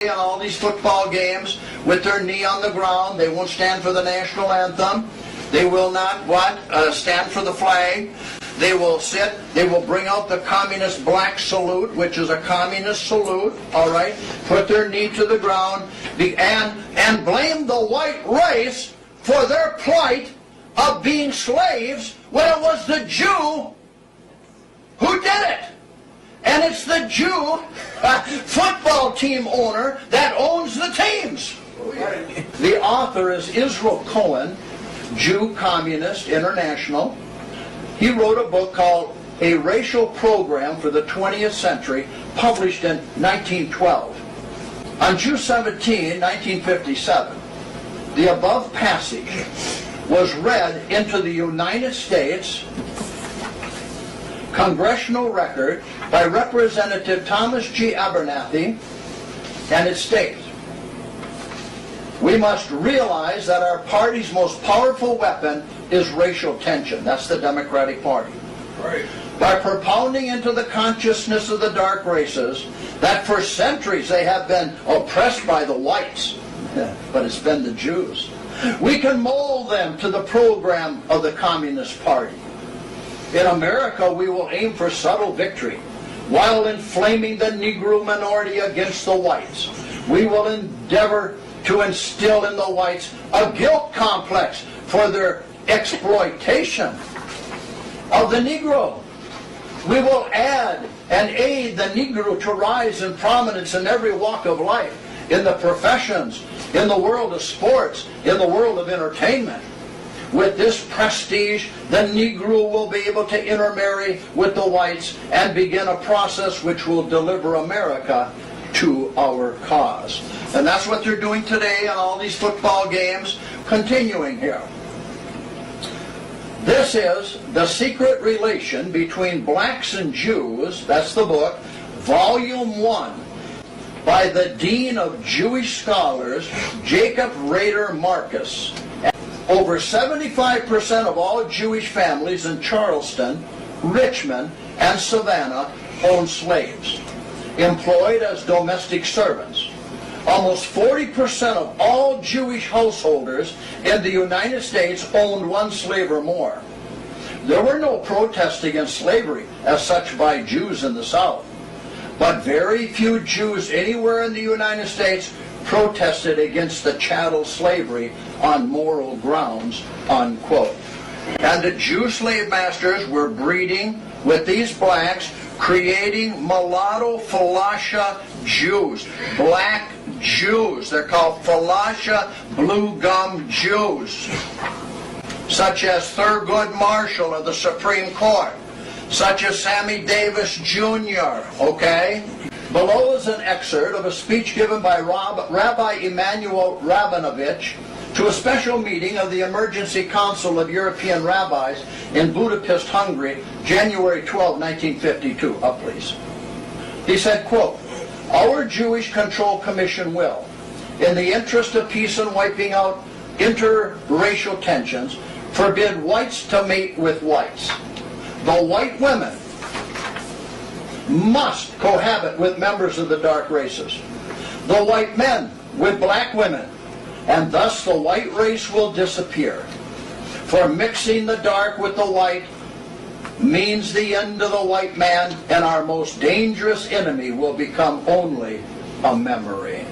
in all these football games with their knee on the ground. They won't stand for the national anthem. They will not stand for the flag. They will sit. They will bring out the communist black salute, which is a communist salute. All right, put their knee to the ground and blame the white race for their plight of being slaves when it was the Jew who did it. And it's the Jew football team owner that owns the teams. The author is Israel Cohen, Jew Communist International. He wrote a book called A Racial Program for the 20th Century, published in 1912. On June 17, 1957, the above passage was read into the United States Congressional Record by Representative Thomas G. Abernathy, and it states, "We must realize that our party's most powerful weapon is racial tension." That's the Democratic Party. Right. By propounding into the consciousness of the dark races that for centuries they have been oppressed by the whites, but it's been the Jews, we can mold them to the program of the Communist Party. In America, we will aim for subtle victory while inflaming the Negro minority against the whites. We will endeavor to instill in the whites a guilt complex for their exploitation of the Negro. We will add and aid the Negro to rise in prominence in every walk of life, in the professions, in the world of sports, in the world of entertainment. With this prestige, the Negro will be able to intermarry with the whites and begin a process which will deliver America to our cause. And that's what they're doing today in all these football games. Continuing here. This is The Secret Relation Between Blacks and Jews, that's the book, Volume 1, by the Dean of Jewish Scholars, Jacob Rader Marcus. Over 75% of all Jewish families in Charleston, Richmond, and Savannah own slaves, employed as domestic servants. Almost 40% of all Jewish householders in the United States owned one slave or more. There were no protests against slavery as such by Jews in the South, but very few Jews anywhere in the United States protested against the chattel slavery on moral grounds, unquote. And the Jew slave masters were breeding with these blacks, creating mulatto Falasha Jews, black Jews. They're called Falasha blue gum Jews, such as Thurgood Marshall of the Supreme Court, such as Sammy Davis Jr., okay? Below is an excerpt of a speech given by Rabbi Emanuel Rabinovich to a special meeting of the Emergency Council of European Rabbis in Budapest, Hungary, January 12, 1952. Up, please. He said, quote, "Our Jewish Control Commission will, in the interest of peace and wiping out interracial tensions, forbid whites to mate with whites. The white women must cohabit with members of the dark races. The white men with black women, and thus the white race will disappear. For mixing the dark with the white means the end of the white man, and our most dangerous enemy will become only a memory."